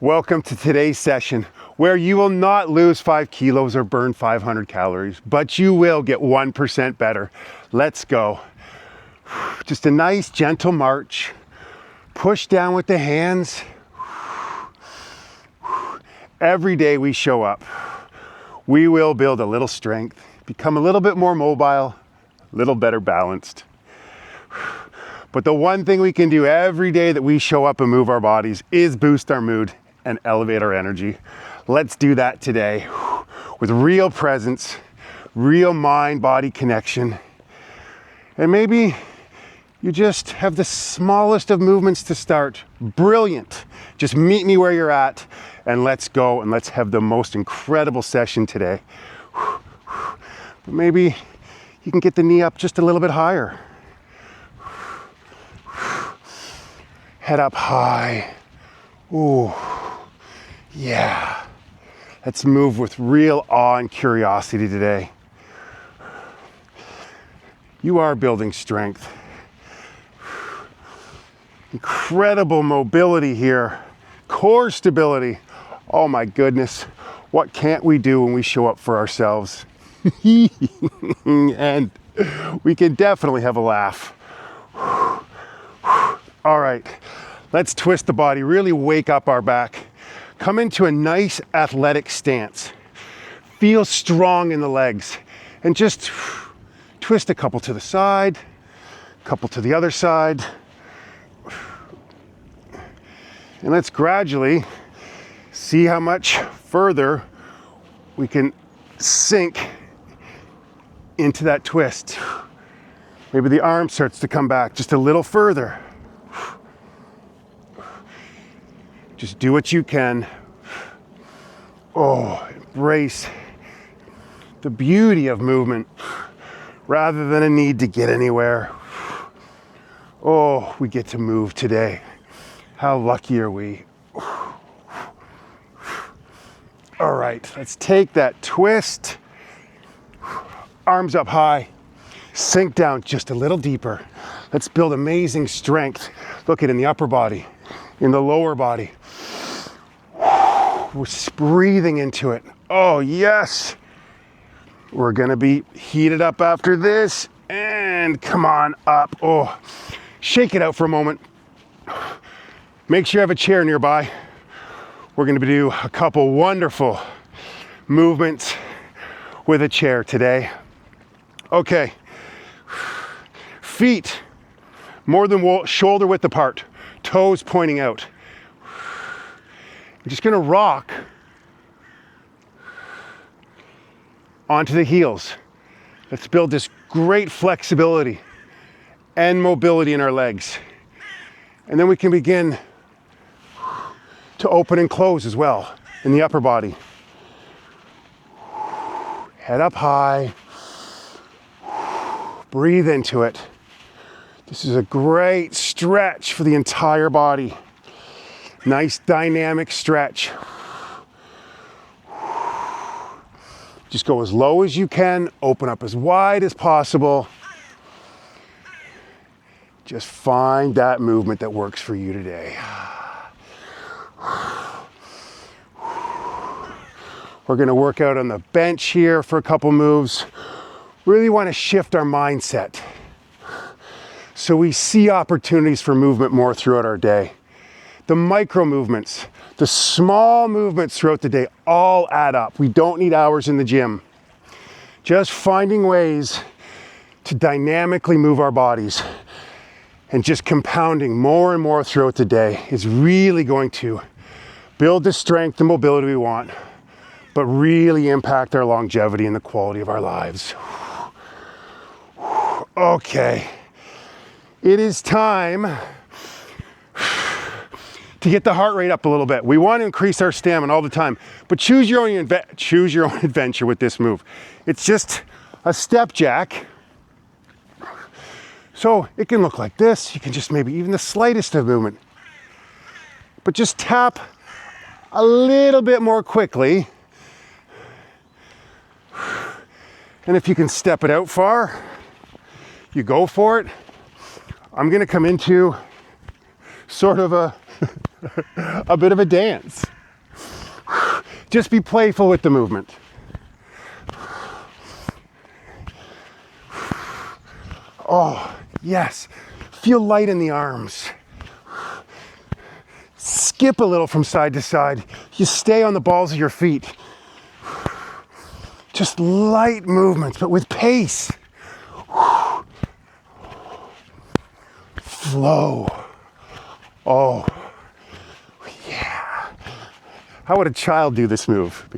Welcome to today's session where you will not lose 5 kilos or burn 500 calories, but you will get 1% better. Let's go. Just a nice gentle march. Push down with the hands. Every day we show up, we will build a little strength, become a little bit more mobile, a little better balanced. But the one thing we can do every day that we show up and move our bodies is boost our mood and elevate our energy. Let's do that today with real presence, real mind-body connection. And maybe you just have the smallest of movements to start. Brilliant. Just meet me where you're at and let's go and let's have the most incredible session today. But maybe you can get the knee up just a little bit higher. Head up high. Ooh, yeah. Let's move with real awe and curiosity today. You are building strength. Incredible mobility here. Core stability. Oh my goodness. What can't we do when we show up for ourselves? And we can definitely have a laugh. All right, let's twist the body, really wake up our back. Come into a nice athletic stance. Feel strong in the legs and just twist a couple to the side, a couple to the other side. And let's gradually see how much further we can sink into that twist. Maybe the arm starts to come back just a little further. Just do what you can. Oh, embrace the beauty of movement rather than a need to get anywhere. Oh, we get to move today. How lucky are we? All right, let's take that twist. Arms up high. Sink down just a little deeper. Let's build amazing strength. Look at it in the upper body, in the lower body. We're breathing into it. Oh, yes. We're gonna be heated up after this. And come on up. Oh, shake it out for a moment. Make sure you have a chair nearby. We're gonna do a couple wonderful movements with a chair today. Okay. Feet more than shoulder width apart. Toes pointing out. I'm just gonna rock onto the heels. Let's build this great flexibility and mobility in our legs. And then we can begin to open and close as well in the upper body. Head up high. Breathe into it. This is a great stretch for the entire body. Nice dynamic stretch. Just go as low as you can, open up as wide as possible. Just find that movement that works for you today. We're gonna work out on the bench here for a couple moves. Really wanna shift our mindset so we see opportunities for movement more throughout our day. The micro movements, the small movements throughout the day all add up. We don't need hours in the gym. Just finding ways to dynamically move our bodies and just compounding more and more throughout the day is really going to build the strength and mobility we want, but really impact our longevity and the quality of our lives. Okay, it is time to get the heart rate up a little bit. We want to increase our stamina all the time, but choose your own adventure with this move. It's just a step jack. So it can look like this. You can just maybe even the slightest of movement, but just tap a little bit more quickly. And if you can step it out far, you go for it. I'm gonna come into sort of a a bit of a dance. Just be playful with the movement. Oh, yes. Feel light in the arms. Skip a little from side to side. You stay on the balls of your feet. Just light movements, but with pace. Flow. Oh, yeah. How would a child do this move?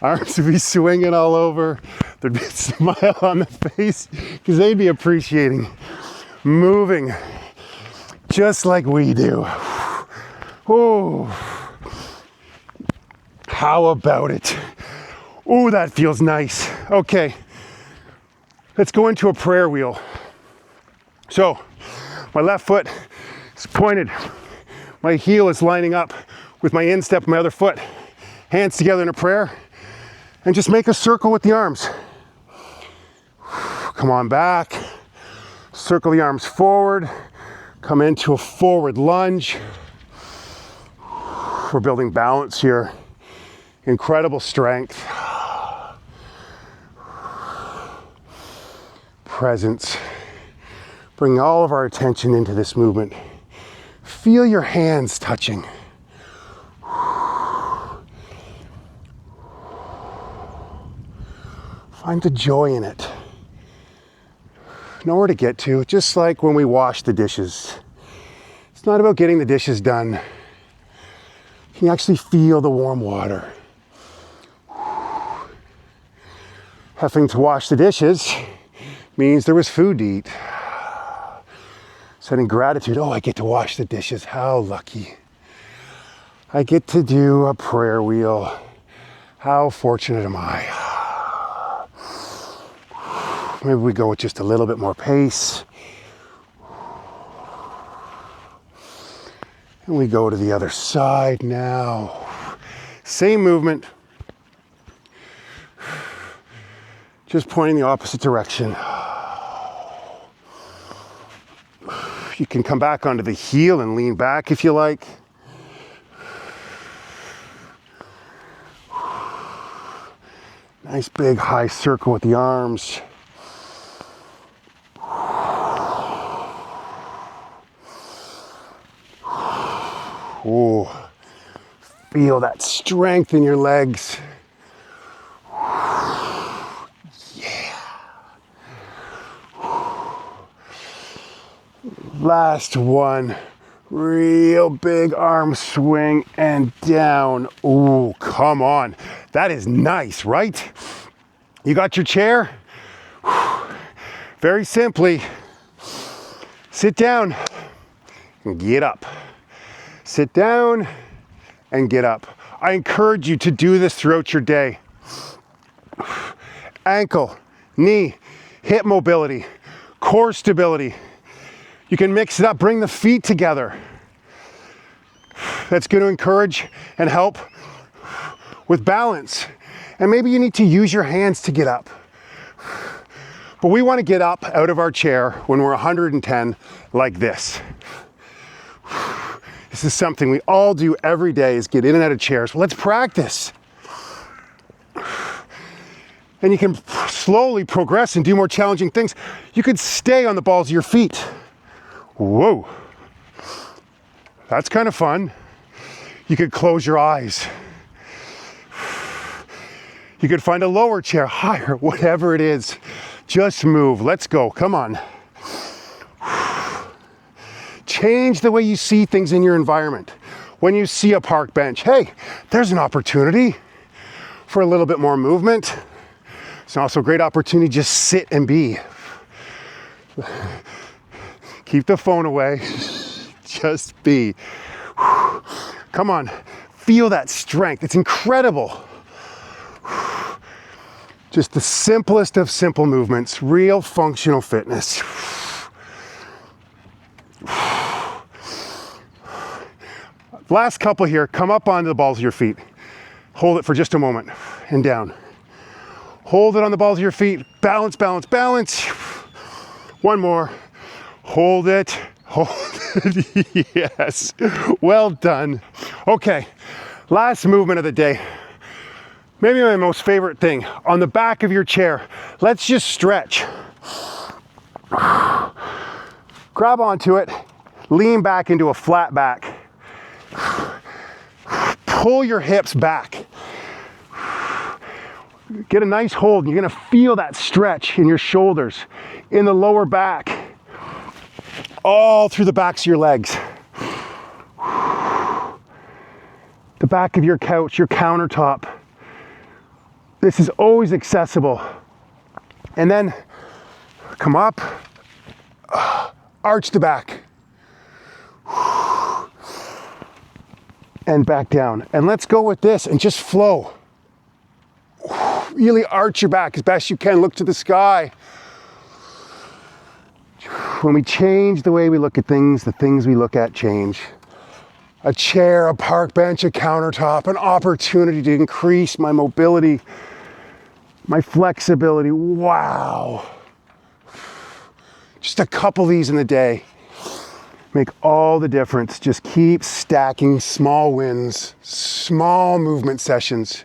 Arms would be swinging all over. There'd be a smile on the face because they'd be appreciating moving just like we do. Oh, how about it? Oh, that feels nice. Okay, let's go into a prayer wheel. So, my left foot is pointed. My heel is lining up with my instep, my other foot. Hands together in a prayer. And just make a circle with the arms. Come on back. Circle the arms forward. Come into a forward lunge. We're building balance here. Incredible strength. Presence. Bring all of our attention into this movement. Feel your hands touching. Find the joy in it. Nowhere to get to, just like when we wash the dishes. It's not about getting the dishes done. You can actually feel the warm water. Having to wash the dishes means there was food to eat. Setting gratitude, oh, I get to wash the dishes, how lucky. I get to do a prayer wheel, how fortunate am I? Maybe we go with just a little bit more pace. And we go to the other side now. Same movement. Just pointing the opposite direction. You can come back onto the heel and lean back if you like. Nice big high circle with the arms. Oh, feel that strength in your legs. Yeah. Last one. Real big arm swing and down. Oh, come on. That is nice, right? You got your chair? Very simply, sit down and get up. Sit down and get up. I encourage you to do this throughout your day. Ankle, knee, hip mobility, core stability. You can mix it up, bring the feet together. That's going to encourage and help with balance. And maybe you need to use your hands to get up. But we want to get up out of our chair when we're 110 like this. This is something we all do every day, is get in and out of chairs. Well, let's practice. And you can slowly progress and do more challenging things. You could stay on the balls of your feet. Whoa. That's kind of fun. You could close your eyes. You could find a lower chair, higher, whatever it is. Just move. Let's go. Come on. Change the way you see things in your environment. When you see a park bench, hey, there's an opportunity for a little bit more movement. It's also a great opportunity to just sit and be. Keep the phone away. Just be. Come on. Feel that strength. It's incredible. Just the simplest of simple movements. Real functional fitness. Last couple here, come up onto the balls of your feet. Hold it for just a moment and down. Hold it on the balls of your feet. Balance, balance, balance. One more. Hold it. Hold it. Yes, well done. Okay, last movement of the day. Maybe my most favorite thing. On the back of your chair, let's just stretch. Grab onto it, lean back into a flat back. Pull your hips back. Get a nice hold. You're gonna feel that stretch in your shoulders, in the lower back, all through the backs of your legs. The back of your couch, your countertop. This is always accessible. And then come up, arch the back. And back down. And let's go with this and just flow. Really arch your back as best you can. Look to the sky. When we change the way we look at things, the things we look at change. A chair, a park bench, a countertop, an opportunity to increase my mobility, my flexibility. Wow. Just a couple of these in the day make all the difference. Just keep stacking small wins, small movement sessions,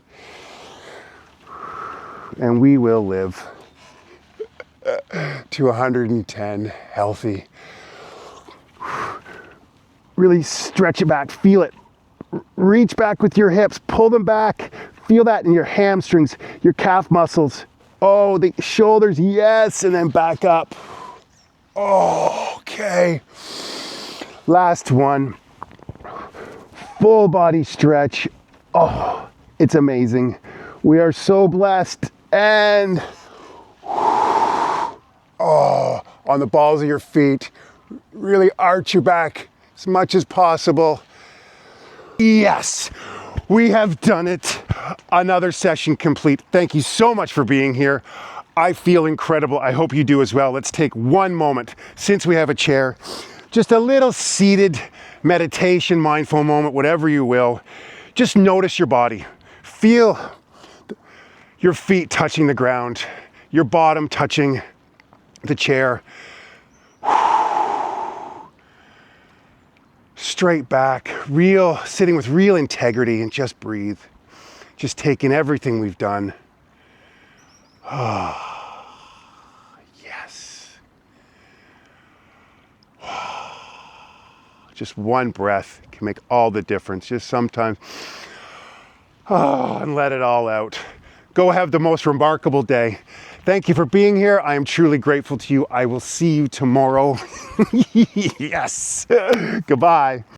and we will live to 110 healthy. Really stretch it back, feel it. Reach back with your hips, pull them back. Feel that in your hamstrings, your calf muscles. Oh, the shoulders, yes, and then back up. Oh, okay. Last one. Full body stretch. Oh, it's amazing. We are so blessed. And oh, on the balls of your feet, really arch your back as much as possible. Yes, we have done it. Another session complete. Thank you so much for being here. I feel incredible. I hope you do as well. Let's take one moment, since we have a chair, just a little seated meditation, mindful moment, whatever you will. Just notice your body. Feel your feet touching the ground, your bottom touching the chair. Straight back, sitting with real integrity, and just breathe. Just taking everything we've done. Yes. Just one breath can make all the difference. Just sometimes, and let it all out. Go have the most remarkable day. Thank you for being here. I am truly grateful to you. I will see you tomorrow. Yes. Goodbye.